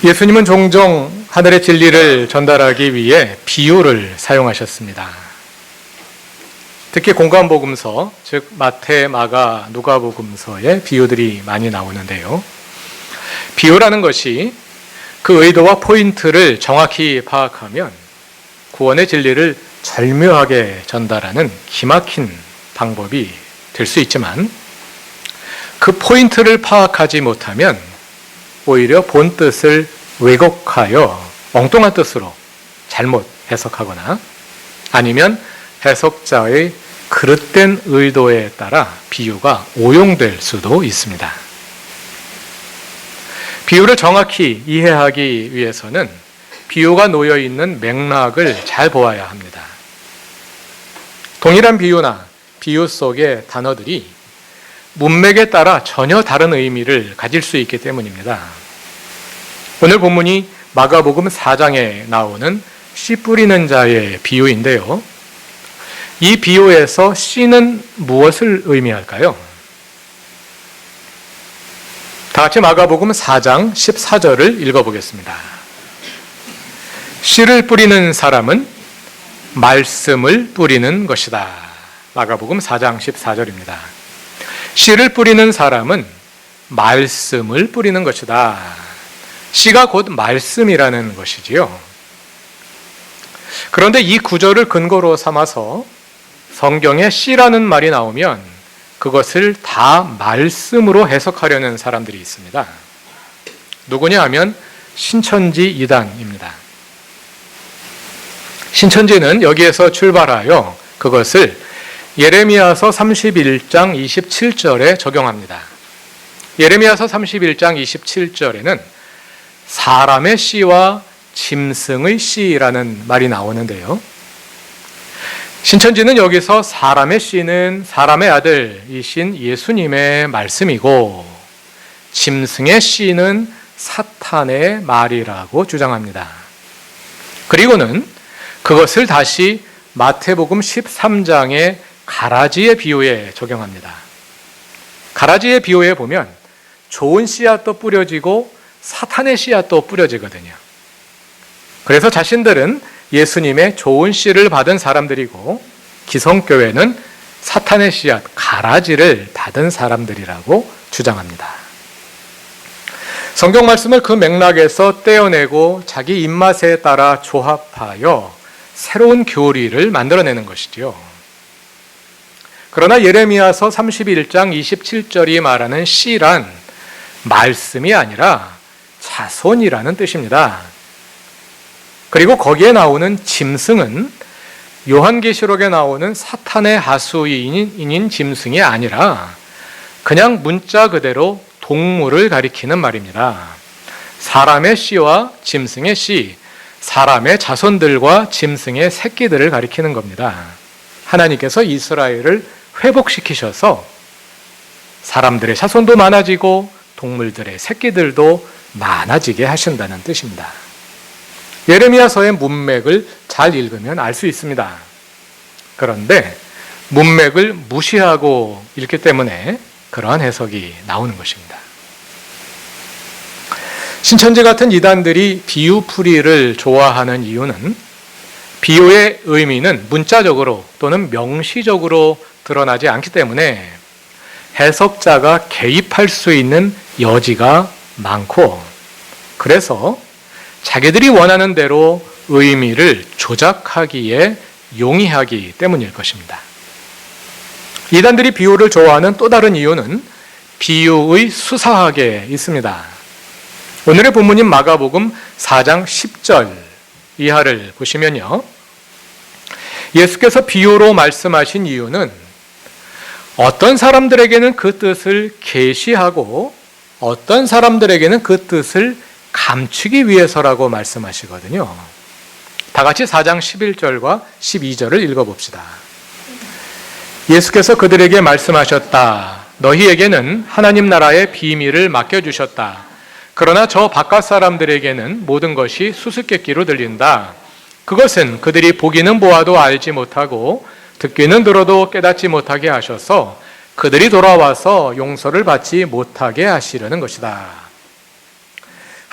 예수님은 종종 하늘의 진리를 전달하기 위해 비유를 사용하셨습니다. 특히 공관복음서, 즉 마태, 마가, 누가복음서에 비유들이 많이 나오는데요. 비유라는 것이 그 의도와 포인트를 정확히 파악하면 구원의 진리를 절묘하게 전달하는 기막힌 방법이 될 수 있지만, 그 포인트를 파악하지 못하면 오히려 본 뜻을 왜곡하여 엉뚱한 뜻으로 잘못 해석하거나 아니면 해석자의 그릇된 의도에 따라 비유가 오용될 수도 있습니다. 비유를 정확히 이해하기 위해서는 비유가 놓여 있는 맥락을 잘 보아야 합니다. 동일한 비유나 비유 속의 단어들이 문맥에 따라 전혀 다른 의미를 가질 수 있기 때문입니다. 오늘 본문이 마가복음 4장에 나오는 씨 뿌리는 자의 비유인데요. 이 비유에서 씨는 무엇을 의미할까요? 다 같이 마가복음 4장 14절을 읽어보겠습니다. 씨를 뿌리는 사람은 말씀을 뿌리는 것이다. 마가복음 4장 14절입니다. 씨를 뿌리는 사람은 말씀을 뿌리는 것이다. 씨가 곧 말씀이라는 것이지요. 그런데 이 구절을 근거로 삼아서 성경에 씨라는 말이 나오면 그것을 다 말씀으로 해석하려는 사람들이 있습니다. 누구냐 하면 신천지 이단입니다. 신천지는 여기에서 출발하여 그것을 예레미야서 31장 27절에 적용합니다. 예레미야서 31장 27절에는 사람의 씨와 짐승의 씨라는 말이 나오는데요. 신천지는 여기서 사람의 씨는 사람의 아들이신 예수님의 말씀이고 짐승의 씨는 사탄의 말이라고 주장합니다. 그리고는 그것을 다시 마태복음 13장의 가라지의 비유에 적용합니다. 가라지의 비유에 보면 좋은 씨앗도 뿌려지고 사탄의 씨앗도 뿌려지거든요. 그래서 자신들은 예수님의 좋은 씨를 받은 사람들이고 기성교회는 사탄의 씨앗, 가라지를 받은 사람들이라고 주장합니다. 성경 말씀을 그 맥락에서 떼어내고 자기 입맛에 따라 조합하여 새로운 교리를 만들어내는 것이지요. 그러나 예레미야서 31장 27절이 말하는 씨란 말씀이 아니라 자손이라는 뜻입니다. 그리고 거기에 나오는 짐승은 요한계시록에 나오는 사탄의 하수인인 짐승이 아니라 그냥 문자 그대로 동물을 가리키는 말입니다. 사람의 씨와 짐승의 씨, 사람의 자손들과 짐승의 새끼들을 가리키는 겁니다. 하나님께서 이스라엘을 회복시키셔서 사람들의 자손도 많아지고 동물들의 새끼들도 많아지게 하신다는 뜻입니다. 예레미야서의 문맥을 잘 읽으면 알 수 있습니다. 그런데 문맥을 무시하고 읽기 때문에 그러한 해석이 나오는 것입니다. 신천지 같은 이단들이 비유풀이를 좋아하는 이유는 비유의 의미는 문자적으로 또는 명시적으로 드러나지 않기 때문에 해석자가 개입할 수 있는 여지가 많고, 그래서 자기들이 원하는 대로 의미를 조작하기에 용이하기 때문일 것입니다. 이단들이 비유를 좋아하는 또 다른 이유는 비유의 수사학에 있습니다. 오늘의 본문인 마가복음 4장 10절 이하를 보시면요. 예수께서 비유로 말씀하신 이유는 어떤 사람들에게는 그 뜻을 계시하고 어떤 사람들에게는 그 뜻을 감추기 위해서라고 말씀하시거든요. 다 같이 4장 11절과 12절을 읽어봅시다. 예수께서 그들에게 말씀하셨다. 너희에게는 하나님 나라의 비밀을 맡겨주셨다. 그러나 저 바깥 사람들에게는 모든 것이 수수께끼로 들린다. 그것은 그들이 보기는 보아도 알지 못하고 듣기는 들어도 깨닫지 못하게 하셔서 그들이 돌아와서 용서를 받지 못하게 하시려는 것이다.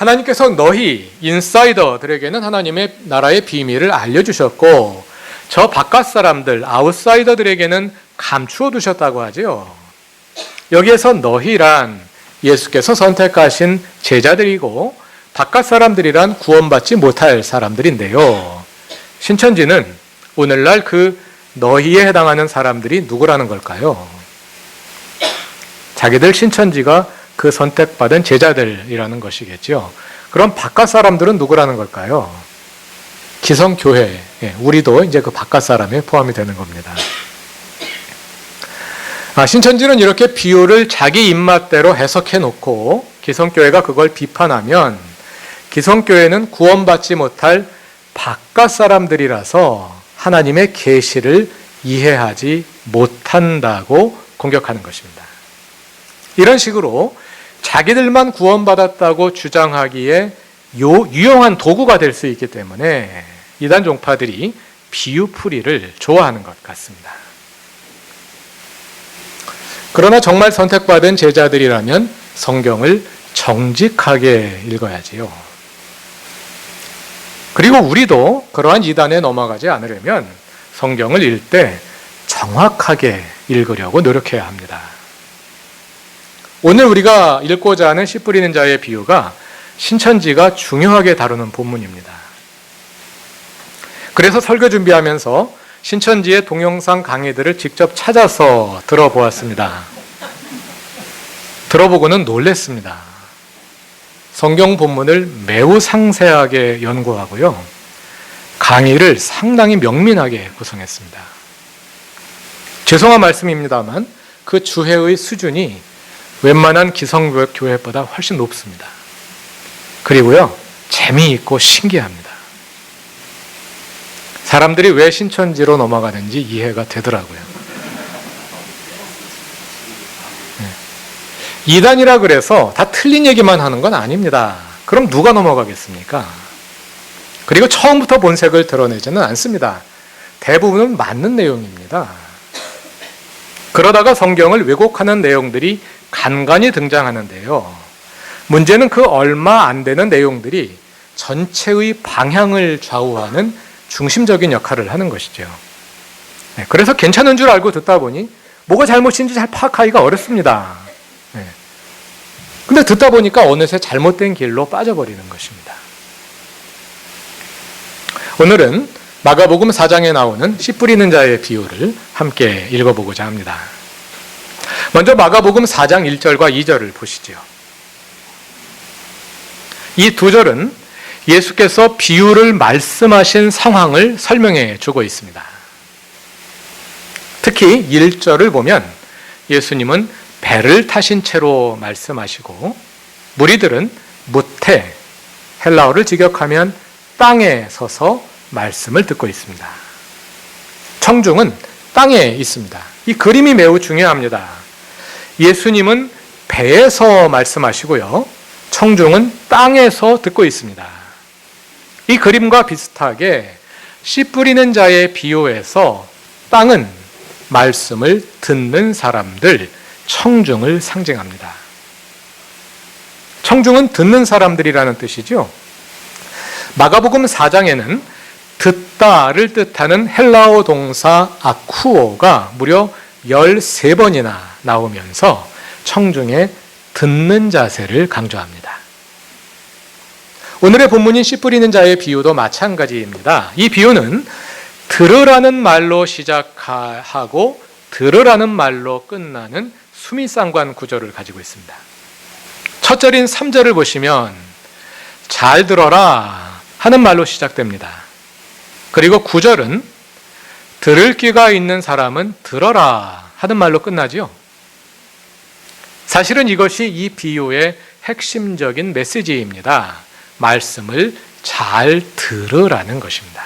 하나님께서 너희 인사이더들에게는 하나님의 나라의 비밀을 알려주셨고 저 바깥 사람들 아웃사이더들에게는 감추어 두셨다고 하지요. 여기에서 너희란 예수께서 선택하신 제자들이고 바깥 사람들이란 구원받지 못할 사람들인데요. 신천지는 오늘날 그 너희에 해당하는 사람들이 누구라는 걸까요? 자기들 신천지가 그 선택받은 제자들이라는 것이겠죠. 그럼 바깥 사람들은 누구라는 걸까요? 기성교회, 우리도 이제 그 바깥 사람에 포함이 되는 겁니다. 신천지는 이렇게 비유를 자기 입맛대로 해석해 놓고 기성교회가 그걸 비판하면 기성교회는 구원받지 못할 바깥 사람들이라서 하나님의 계시를 이해하지 못한다고 공격하는 것입니다. 이런 식으로 자기들만 구원받았다고 주장하기에 유용한 도구가 될 수 있기 때문에 이단 종파들이 비유풀이를 좋아하는 것 같습니다. 그러나 정말 선택받은 제자들이라면 성경을 정직하게 읽어야지요. 그리고 우리도 그러한 이단에 넘어가지 않으려면 성경을 읽을 때 정확하게 읽으려고 노력해야 합니다. 오늘 우리가 읽고자 하는 씨 뿌리는 자의 비유가 신천지가 중요하게 다루는 본문입니다. 그래서 설교 준비하면서 신천지의 동영상 강의들을 직접 찾아서 들어보았습니다. 들어보고는 놀랐습니다. 성경 본문을 매우 상세하게 연구하고요. 강의를 상당히 명민하게 구성했습니다. 죄송한 말씀입니다만 그 주회의 수준이 웬만한 기성교회보다 훨씬 높습니다. 그리고요, 재미있고 신기합니다. 사람들이 왜 신천지로 넘어가는지 이해가 되더라고요. 이단이라 그래서 다 틀린 얘기만 하는 건 아닙니다. 그럼 누가 넘어가겠습니까? 그리고 처음부터 본색을 드러내지는 않습니다. 대부분은 맞는 내용입니다. 그러다가 성경을 왜곡하는 내용들이 간간히 등장하는데요. 문제는 그 얼마 안 되는 내용들이 전체의 방향을 좌우하는 중심적인 역할을 하는 것이죠. 그래서 괜찮은 줄 알고 듣다 보니 뭐가 잘못인지 잘 파악하기가 어렵습니다. 근데 듣다 보니까 어느새 잘못된 길로 빠져버리는 것입니다. 오늘은 마가복음 4장에 나오는 씨 뿌리는 자의 비유를 함께 읽어보고자 합니다. 먼저 마가복음 4장 1절과 2절을 보시죠. 이 두 절은 예수께서 비유를 말씀하신 상황을 설명해 주고 있습니다. 특히 1절을 보면 예수님은 배를 타신 채로 말씀하시고 무리들은 무태, 헬라어를 직역하면 땅에 서서 말씀을 듣고 있습니다. 청중은 땅에 있습니다. 이 그림이 매우 중요합니다. 예수님은 배에서 말씀하시고요. 청중은 땅에서 듣고 있습니다. 이 그림과 비슷하게 씨 뿌리는 자의 비유에서 땅은 말씀을 듣는 사람들, 청중을 상징합니다. 청중은 듣는 사람들이라는 뜻이죠. 마가복음 4장에는 듣다를 뜻하는 헬라어 동사 아쿠오가 무려 13번이나 나오면서 청중의 듣는 자세를 강조합니다. 오늘의 본문인 씨 뿌리는 자의 비유도 마찬가지입니다. 이 비유는 들으라는 말로 시작하고 들으라는 말로 끝나는 수미상관 구조를 가지고 있습니다. 첫 절인 3절을 보시면 잘 들어라 하는 말로 시작됩니다. 그리고 9절은 들을 귀가 있는 사람은 들어라 하는 말로 끝나죠. 사실은 이것이 이 비유의 핵심적인 메시지입니다. 말씀을 잘 들으라는 것입니다.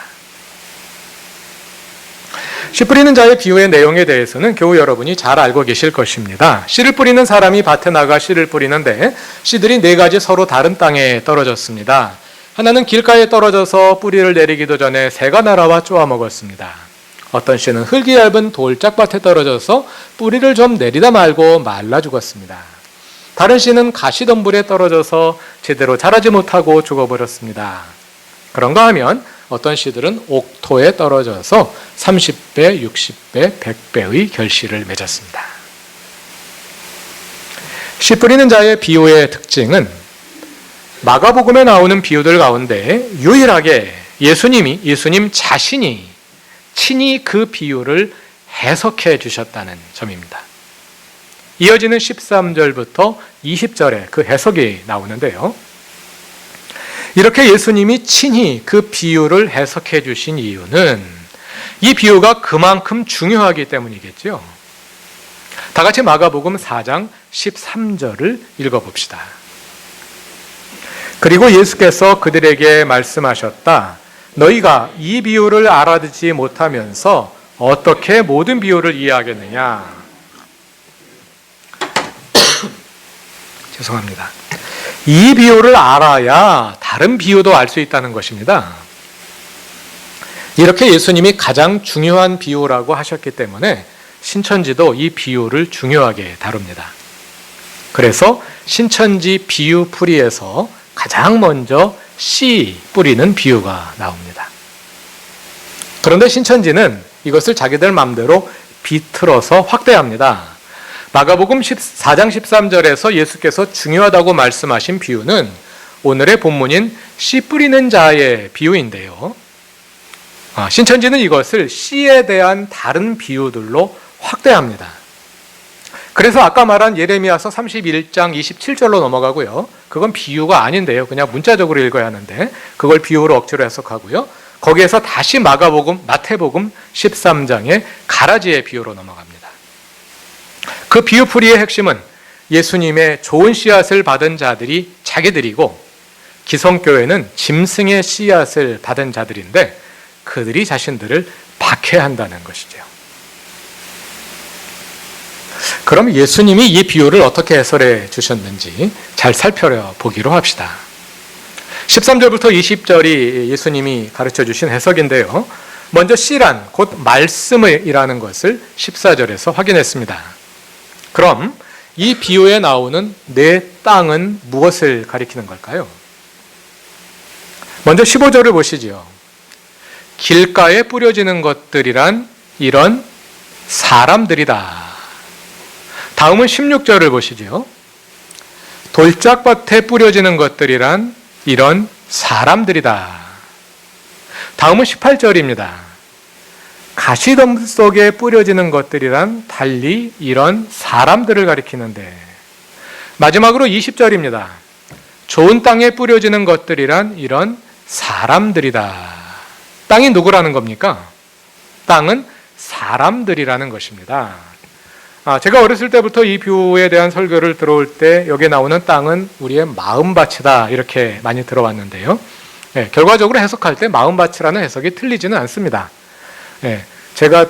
씨 뿌리는 자의 비유의 내용에 대해서는 교우 여러분이 잘 알고 계실 것입니다. 씨를 뿌리는 사람이 밭에 나가 씨를 뿌리는데 씨들이 4가지 서로 다른 땅에 떨어졌습니다. 하나는 길가에 떨어져서 뿌리를 내리기도 전에 새가 날아와 쪼아 먹었습니다. 어떤 씨는 흙이 얇은 돌짝밭에 떨어져서 뿌리를 좀 내리다 말고 말라 죽었습니다. 다른 씨는 가시덤불에 떨어져서 제대로 자라지 못하고 죽어버렸습니다. 그런가 하면 어떤 씨들은 옥토에 떨어져서 30배, 60배, 100배의 결실을 맺었습니다. 씨 뿌리는 자의 비유의 특징은 마가복음에 나오는 비유들 가운데 유일하게 예수님 자신이 친히 그 비유를 해석해 주셨다는 점입니다. 이어지는 13절부터 20절에 그 해석이 나오는데요. 이렇게 예수님이 친히 그 비유를 해석해 주신 이유는 이 비유가 그만큼 중요하기 때문이겠죠. 다 같이 마가복음 4장 13절을 읽어봅시다. 그리고 예수께서 그들에게 말씀하셨다. 너희가 이 비유를 알아듣지 못하면서 어떻게 모든 비유를 이해하겠느냐? 죄송합니다. 이 비유를 알아야 다른 비유도 알 수 있다는 것입니다. 이렇게 예수님이 가장 중요한 비유라고 하셨기 때문에 신천지도 이 비유를 중요하게 다룹니다. 그래서 신천지 비유풀이에서 가장 먼저 씨 뿌리는 비유가 나옵니다. 그런데 신천지는 이것을 자기들 마음대로 비틀어서 확대합니다. 마가복음 4장 13절에서 예수께서 중요하다고 말씀하신 비유는 오늘의 본문인 씨 뿌리는 자의 비유인데요. 신천지는 이것을 씨에 대한 다른 비유들로 확대합니다. 그래서 아까 말한 예레미야서 31장 27절로 넘어가고요. 그건 비유가 아닌데요. 그냥 문자적으로 읽어야 하는데 그걸 비유로 억지로 해석하고요. 거기에서 다시 마태복음 13장의 가라지의 비유로 넘어갑니다. 그 비유풀이의 핵심은 예수님의 좋은 씨앗을 받은 자들이 자기들이고 기성교회는 짐승의 씨앗을 받은 자들인데 그들이 자신들을 박해한다는 것이죠. 그럼 예수님이 이 비유를 어떻게 해설해 주셨는지 잘 살펴보기로 합시다. 13절부터 20절이 예수님이 가르쳐 주신 해석인데요. 먼저 씨란 곧 말씀이라는 것을 14절에서 확인했습니다. 그럼 이 비유에 나오는 내 땅은 무엇을 가리키는 걸까요? 먼저 15절을 보시지요. 길가에 뿌려지는 것들이란 이런 사람들이다. 다음은 16절을 보시죠. 돌짝밭에 뿌려지는 것들이란 이런 사람들이다. 다음은 18절입니다. 가시덤불 속에 뿌려지는 것들이란 달리 이런 사람들을 가리키는데 마지막으로 20절입니다. 좋은 땅에 뿌려지는 것들이란 이런 사람들이다. 땅이 누구라는 겁니까? 땅은 사람들이라는 것입니다. 제가 어렸을 때부터 이 비유에 대한 설교를 들어올 때 여기에 나오는 땅은 우리의 마음밭이다 이렇게 많이 들어왔는데요. 결과적으로 해석할 때 마음밭이라는 해석이 틀리지는 않습니다. 제가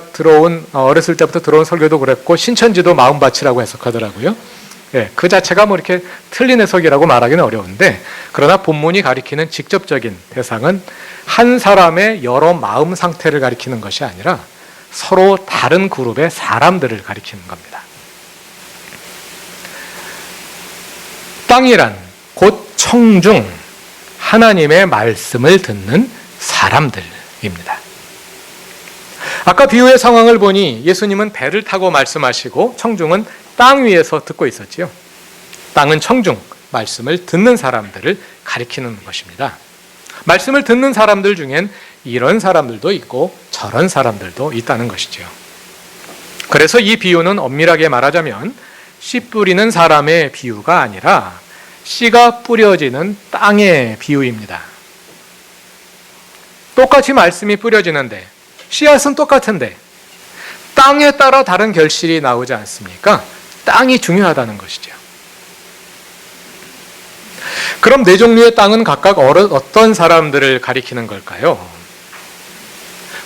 어렸을 때부터 들어온 설교도 그랬고 신천지도 마음밭이라고 해석하더라고요. 그 자체가 뭐 이렇게 틀린 해석이라고 말하기는 어려운데 그러나 본문이 가리키는 직접적인 대상은 한 사람의 여러 마음 상태를 가리키는 것이 아니라 서로 다른 그룹의 사람들을 가리키는 겁니다. 땅이란 곧 청중, 하나님의 말씀을 듣는 사람들입니다. 아까 비유의 상황을 보니 예수님은 배를 타고 말씀하시고 청중은 땅 위에서 듣고 있었지요. 땅은 청중, 말씀을 듣는 사람들을 가리키는 것입니다. 말씀을 듣는 사람들 중엔 이런 사람들도 있고 저런 사람들도 있다는 것이죠. 그래서 이 비유는 엄밀하게 말하자면 씨 뿌리는 사람의 비유가 아니라 씨가 뿌려지는 땅의 비유입니다. 똑같이 말씀이 뿌려지는데 씨앗은 똑같은데 땅에 따라 다른 결실이 나오지 않습니까? 땅이 중요하다는 것이죠. 그럼 네 종류의 땅은 각각 어떤 사람들을 가리키는 걸까요?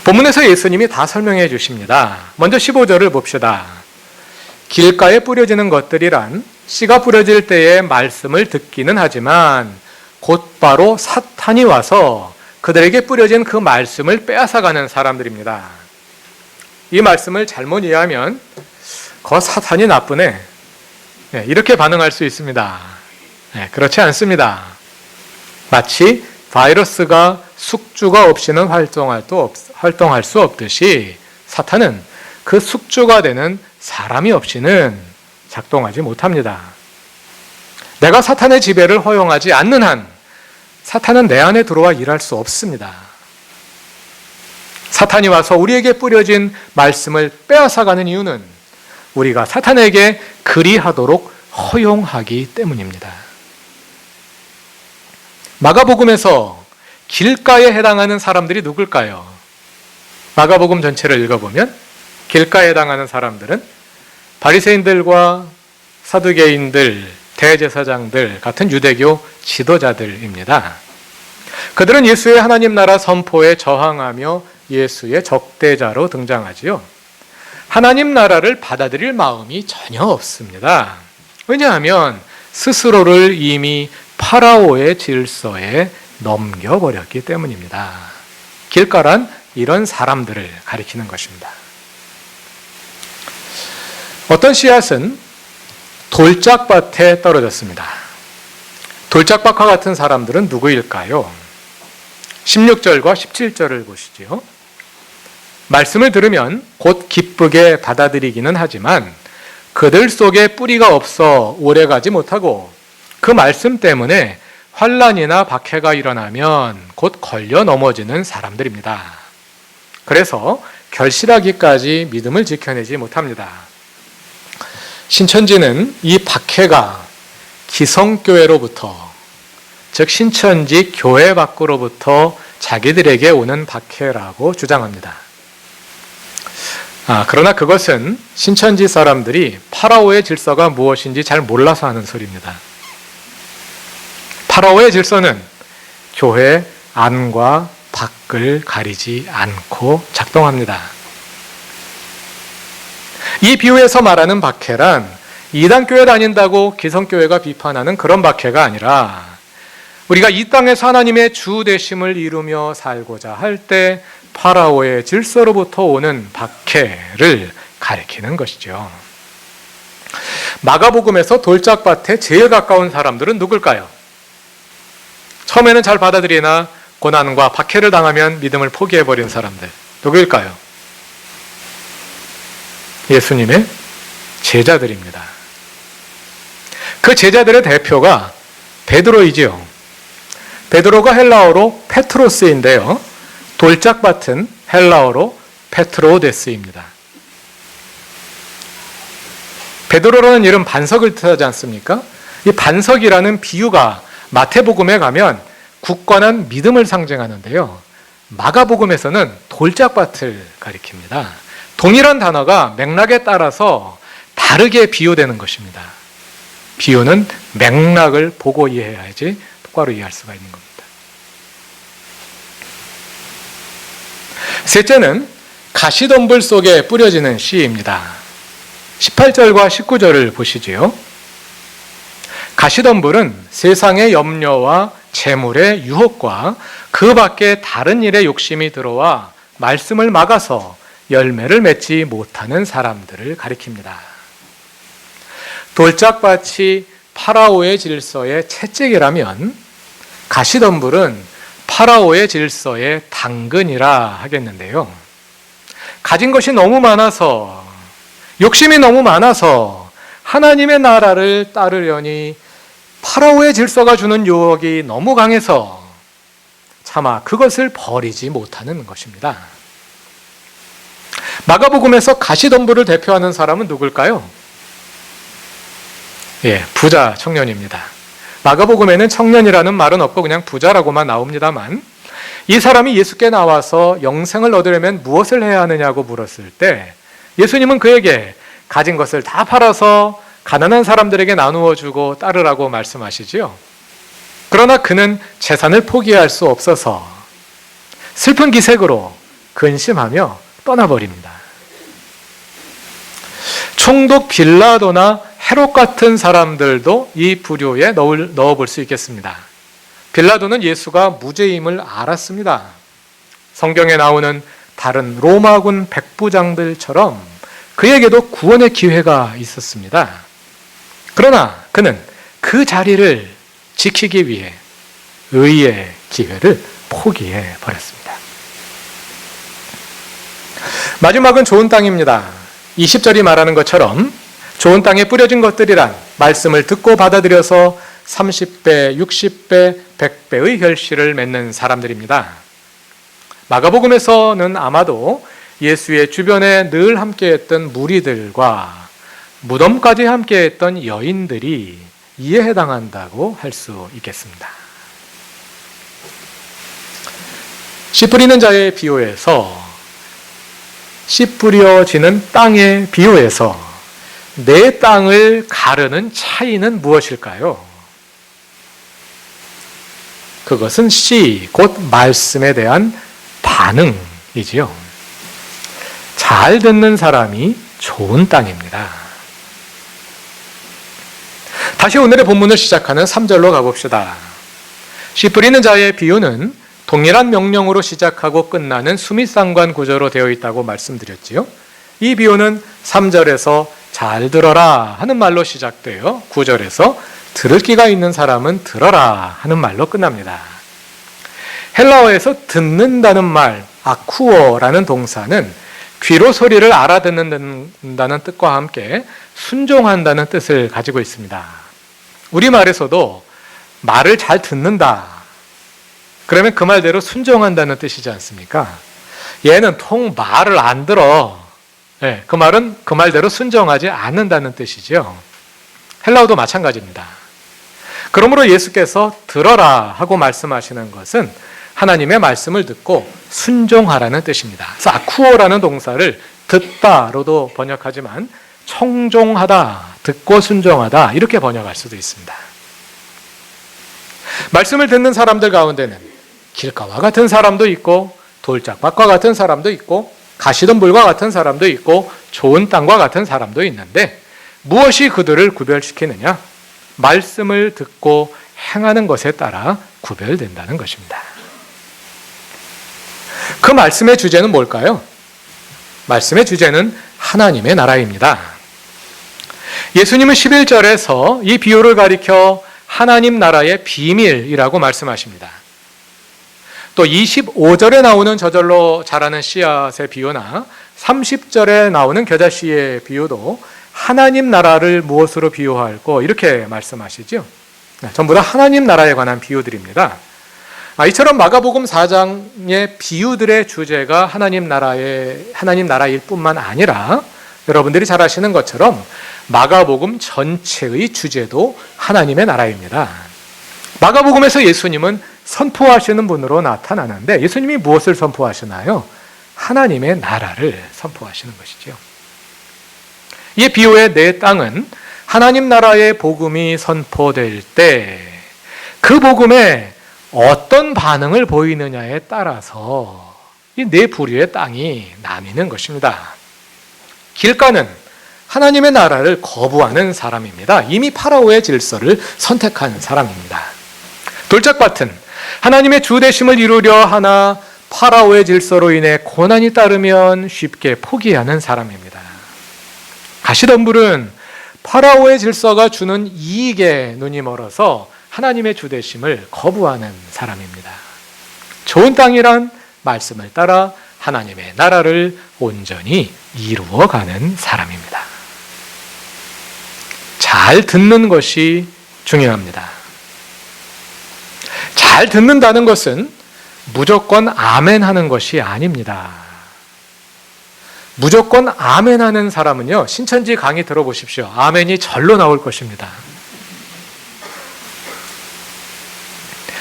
본문에서 예수님이 다 설명해 주십니다. 먼저 15절을 봅시다. 길가에 뿌려지는 것들이란 씨가 뿌려질 때에 말씀을 듣기는 하지만 곧바로 사탄이 와서 그들에게 뿌려진 그 말씀을 빼앗아가는 사람들입니다. 이 말씀을 잘못 이해하면 거 사탄이 나쁘네 이렇게 반응할 수 있습니다. 그렇지 않습니다. 마치 바이러스가 숙주가 없이는 활동할 수 없듯이 사탄은 그 숙주가 되는 사람이 없이는 작동하지 못합니다. 내가 사탄의 지배를 허용하지 않는 한 사탄은 내 안에 들어와 일할 수 없습니다. 사탄이 와서 우리에게 뿌려진 말씀을 빼앗아가는 이유는 우리가 사탄에게 그리하도록 허용하기 때문입니다. 마가복음에서 길가에 해당하는 사람들이 누굴까요? 마가복음 전체를 읽어보면 길가에 해당하는 사람들은 바리새인들과 사두개인들, 대제사장들 같은 유대교 지도자들입니다. 그들은 예수의 하나님 나라 선포에 저항하며 예수의 적대자로 등장하지요. 하나님 나라를 받아들일 마음이 전혀 없습니다. 왜냐하면 스스로를 이미 파라오의 질서에 넘겨버렸기 때문입니다. 길가란 이런 사람들을 가리키는 것입니다. 어떤 씨앗은 돌짝밭에 떨어졌습니다. 돌짝밭과 같은 사람들은 누구일까요? 16절과 17절을 보시죠. 말씀을 들으면 곧 기쁘게 받아들이기는 하지만 그들 속에 뿌리가 없어 오래가지 못하고 그 말씀 때문에 환난이나 박해가 일어나면 곧 걸려 넘어지는 사람들입니다. 그래서 결실하기까지 믿음을 지켜내지 못합니다. 신천지는 이 박해가 기성교회로부터, 즉 신천지 교회 밖으로부터 자기들에게 오는 박해라고 주장합니다. 그러나 그것은 신천지 사람들이 파라오의 질서가 무엇인지 잘 몰라서 하는 소리입니다. 파라오의 질서는 교회 안과 밖을 가리지 않고 작동합니다. 이 비유에서 말하는 박해란 이단교회 다닌다고 기성교회가 비판하는 그런 박해가 아니라 우리가 이 땅에서 하나님의 주 되심을 이루며 살고자 할 때 파라오의 질서로부터 오는 박해를 가리키는 것이죠. 마가복음에서 돌짝밭에 제일 가까운 사람들은 누굴까요? 처음에는 잘 받아들이나 고난과 박해를 당하면 믿음을 포기해버린 사람들 누구일까요? 예수님의 제자들입니다. 그 제자들의 대표가 베드로이지요. 베드로가 헬라어로 페트로스인데요. 돌짝밭은 헬라어로 페트로데스입니다. 베드로라는 이름 반석을 뜻하지 않습니까? 이 반석이라는 비유가 마태복음에 가면 굳건한 믿음을 상징하는데요. 마가복음에서는 돌짝밭을 가리킵니다. 동일한 단어가 맥락에 따라서 다르게 비유되는 것입니다. 비유는 맥락을 보고 이해해야지 똑바로 이해할 수가 있는 겁니다. 셋째는 가시덤불 속에 뿌려지는 씨입니다. 18절과 19절을 보시지요. 가시덤불은 세상의 염려와 재물의 유혹과 그 밖에 다른 일에 욕심이 들어와 말씀을 막아서 열매를 맺지 못하는 사람들을 가리킵니다. 돌짝밭이 파라오의 질서의 채찍이라면 가시덤불은 파라오의 질서의 당근이라 하겠는데요. 가진 것이 너무 많아서, 욕심이 너무 많아서 하나님의 나라를 따르려니 파라오의 질서가 주는 유혹이 너무 강해서 차마 그것을 버리지 못하는 것입니다. 마가복음에서 가시덤불을 대표하는 사람은 누굴까요? 부자 청년입니다. 마가복음에는 청년이라는 말은 없고 그냥 부자라고만 나옵니다만 이 사람이 예수께 나와서 영생을 얻으려면 무엇을 해야 하느냐고 물었을 때 예수님은 그에게 가진 것을 다 팔아서 가난한 사람들에게 나누어 주고 따르라고 말씀하시지요. 그러나 그는 재산을 포기할 수 없어서 슬픈 기색으로 근심하며 떠나버립니다. 총독 빌라도나 헤롯 같은 사람들도 이 부류에 넣어볼 수 있겠습니다. 빌라도는 예수가 무죄임을 알았습니다. 성경에 나오는 다른 로마군 백부장들처럼 그에게도 구원의 기회가 있었습니다. 그러나 그는 그 자리를 지키기 위해 의의 기회를 포기해 버렸습니다. 마지막은 좋은 땅입니다. 20절이 말하는 것처럼 좋은 땅에 뿌려진 것들이란 말씀을 듣고 받아들여서 30배, 60배, 100배의 결실을 맺는 사람들입니다. 마가복음에서는 아마도 예수의 주변에 늘 함께했던 무리들과 무덤까지 함께했던 여인들이 이에 해당한다고 할 수 있겠습니다. 씨 뿌리는 자의 비유에서 씨 뿌려지는 땅의 비유에서 내 땅을 가르는 차이는 무엇일까요? 그것은 씨, 곧 말씀에 대한 반응이지요. 잘 듣는 사람이 좋은 땅입니다. 다시 오늘의 본문을 시작하는 3절로 가봅시다. 씨 뿌리는 자의 비유는 동일한 명령으로 시작하고 끝나는 수미상관 구조로 되어 있다고 말씀드렸지요. 이 비유는 3절에서 잘 들어라 하는 말로 시작되어 9절에서 들을 귀가 있는 사람은 들어라 하는 말로 끝납니다. 헬라어에서 듣는다는 말, 아쿠어라는 동사는 귀로 소리를 알아듣는다는 뜻과 함께 순종한다는 뜻을 가지고 있습니다. 우리말에서도 말을 잘 듣는다. 그러면 그 말대로 순종한다는 뜻이지 않습니까? 얘는 통 말을 안 들어. 네, 그 말은 그 말대로 순종하지 않는다는 뜻이죠. 헬라어도 마찬가지입니다. 그러므로 예수께서 들어라 하고 말씀하시는 것은 하나님의 말씀을 듣고 순종하라는 뜻입니다. 그래서 아쿠오라는 동사를 듣다로도 번역하지만 청종하다, 듣고 순종하다 이렇게 번역할 수도 있습니다. 말씀을 듣는 사람들 가운데는 길가와 같은 사람도 있고 돌짝밭과 같은 사람도 있고 가시덤불과 같은 사람도 있고 좋은 땅과 같은 사람도 있는데 무엇이 그들을 구별시키느냐? 말씀을 듣고 행하는 것에 따라 구별된다는 것입니다. 그 말씀의 주제는 뭘까요? 말씀의 주제는 하나님의 나라입니다. 예수님은 11절에서 이 비유를 가리켜 하나님 나라의 비밀이라고 말씀하십니다. 또 25절에 나오는 저절로 자라는 씨앗의 비유나 30절에 나오는 겨자씨의 비유도 하나님 나라를 무엇으로 비유할고 이렇게 말씀하시죠. 전부 다 하나님 나라에 관한 비유들입니다. 이처럼 마가복음 4장의 비유들의 주제가 하나님 나라일 뿐만 아니라 여러분들이 잘 아시는 것처럼 마가복음 전체의 주제도 하나님의 나라입니다. 마가복음에서 예수님은 선포하시는 분으로 나타나는데 예수님이 무엇을 선포하시나요? 하나님의 나라를 선포하시는 것이죠. 이 비유의 내 땅은 하나님 나라의 복음이 선포될 때 그 복음에 어떤 반응을 보이느냐에 따라서 이 네 부류의 땅이 나뉘는 것입니다. 길가는 하나님의 나라를 거부하는 사람입니다. 이미 파라오의 질서를 선택한 사람입니다. 돌짝밭은 하나님의 주되심을 이루려 하나 파라오의 질서로 인해 고난이 따르면 쉽게 포기하는 사람입니다. 가시덤불은 파라오의 질서가 주는 이익에 눈이 멀어서 하나님의 주되심을 거부하는 사람입니다. 좋은 땅이란 말씀을 따라 하나님의 나라를 온전히 이루어가는 사람입니다. 잘 듣는 것이 중요합니다. 잘 듣는다는 것은 무조건 아멘 하는 것이 아닙니다. 무조건 아멘 하는 사람은요, 신천지 강의 들어보십시오. 아멘이 절로 나올 것입니다.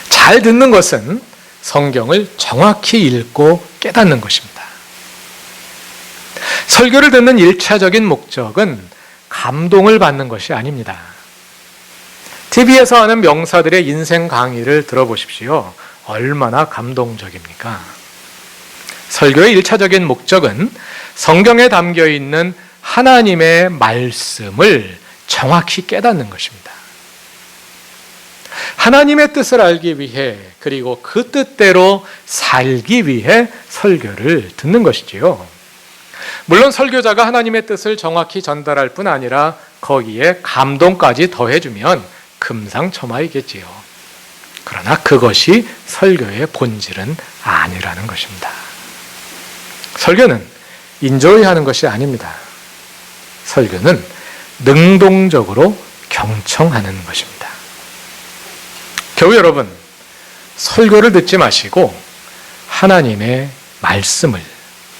잘 듣는 것은 성경을 정확히 읽고 깨닫는 것입니다. 설교를 듣는 1차적인 목적은 감동을 받는 것이 아닙니다. TV에서 하는 명사들의 인생 강의를 들어보십시오. 얼마나 감동적입니까? 설교의 1차적인 목적은 성경에 담겨 있는 하나님의 말씀을 정확히 깨닫는 것입니다. 하나님의 뜻을 알기 위해 그리고 그 뜻대로 살기 위해 설교를 듣는 것이지요. 물론 설교자가 하나님의 뜻을 정확히 전달할 뿐 아니라 거기에 감동까지 더해주면 금상첨화이겠지요. 그러나 그것이 설교의 본질은 아니라는 것입니다. 설교는 인조히 하는 것이 아닙니다. 설교는 능동적으로 경청하는 것입니다. 교우 여러분, 설교를 듣지 마시고 하나님의 말씀을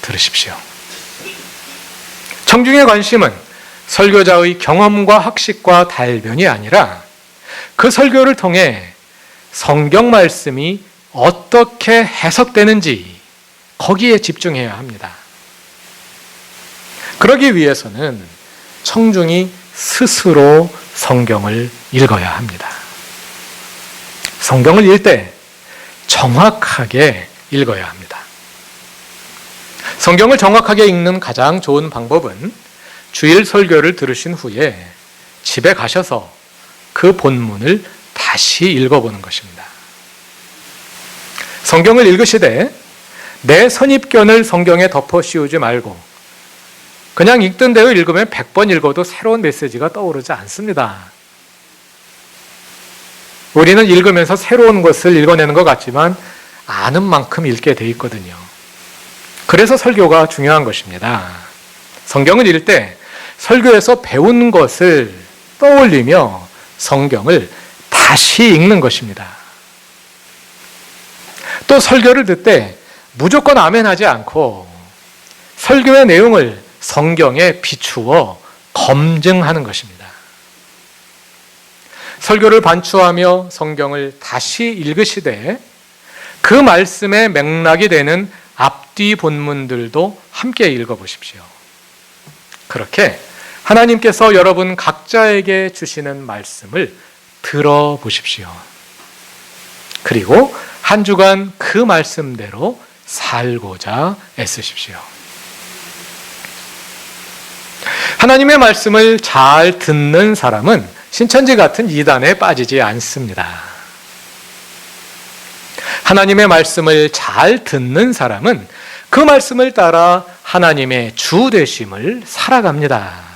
들으십시오. 청중의 관심은 설교자의 경험과 학식과 달변이 아니라 그 설교를 통해 성경 말씀이 어떻게 해석되는지 거기에 집중해야 합니다. 그러기 위해서는 청중이 스스로 성경을 읽어야 합니다. 성경을 읽을 때 정확하게 읽어야 합니다. 성경을 정확하게 읽는 가장 좋은 방법은 주일 설교를 들으신 후에 집에 가셔서 그 본문을 다시 읽어보는 것입니다. 성경을 읽으시되 내 선입견을 성경에 덮어 씌우지 말고 그냥 읽던 대로 읽으면 100번 읽어도 새로운 메시지가 떠오르지 않습니다. 우리는 읽으면서 새로운 것을 읽어내는 것 같지만 아는 만큼 읽게 돼 있거든요. 그래서 설교가 중요한 것입니다. 성경을 읽을 때 설교에서 배운 것을 떠올리며 성경을 다시 읽는 것입니다. 또 설교를 듣을 때 무조건 아멘하지 않고 설교의 내용을 성경에 비추어 검증하는 것입니다. 설교를 반추하며 성경을 다시 읽으시되 그 말씀의 맥락이 되는 앞뒤 본문들도 함께 읽어보십시오. 그렇게 하나님께서 여러분 각자에게 주시는 말씀을 들어보십시오. 그리고 한 주간 그 말씀대로 살고자 애쓰십시오. 하나님의 말씀을 잘 듣는 사람은 신천지 같은 이단에 빠지지 않습니다. 하나님의 말씀을 잘 듣는 사람은 그 말씀을 따라 하나님의 주 되심을 살아갑니다.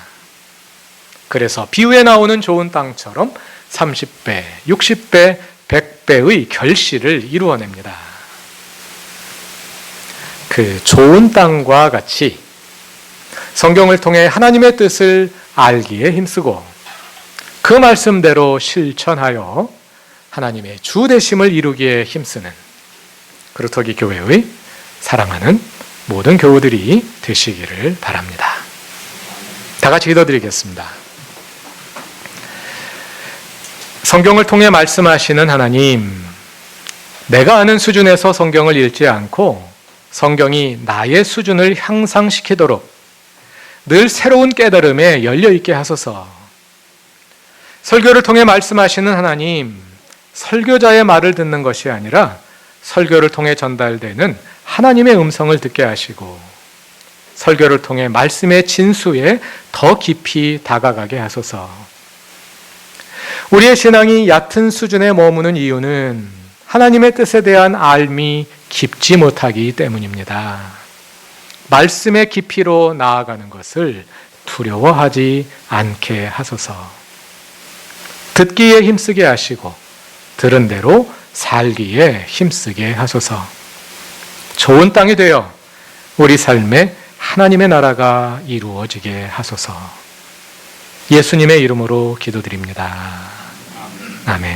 그래서 비유에 나오는 좋은 땅처럼 30배, 60배, 100배의 결실을 이루어냅니다. 그 좋은 땅과 같이 성경을 통해 하나님의 뜻을 알기에 힘쓰고 그 말씀대로 실천하여 하나님의 주 되심을 이루기에 힘쓰는 그루터기 교회의 사랑하는 모든 교우들이 되시기를 바랍니다. 다 같이 기도드리겠습니다. 성경을 통해 말씀하시는 하나님, 내가 아는 수준에서 성경을 읽지 않고 성경이 나의 수준을 향상시키도록 늘 새로운 깨달음에 열려있게 하소서. 설교를 통해 말씀하시는 하나님, 설교자의 말을 듣는 것이 아니라 설교를 통해 전달되는 하나님의 음성을 듣게 하시고 설교를 통해 말씀의 진수에 더 깊이 다가가게 하소서. 우리의 신앙이 얕은 수준에 머무는 이유는 하나님의 뜻에 대한 알미 깊지 못하기 때문입니다. 말씀의 깊이로 나아가는 것을 두려워하지 않게 하소서. 듣기에 힘쓰게 하시고 들은 대로 살기에 힘쓰게 하소서. 좋은 땅이 되어 우리 삶에 하나님의 나라가 이루어지게 하소서. 예수님의 이름으로 기도드립니다. 아멘.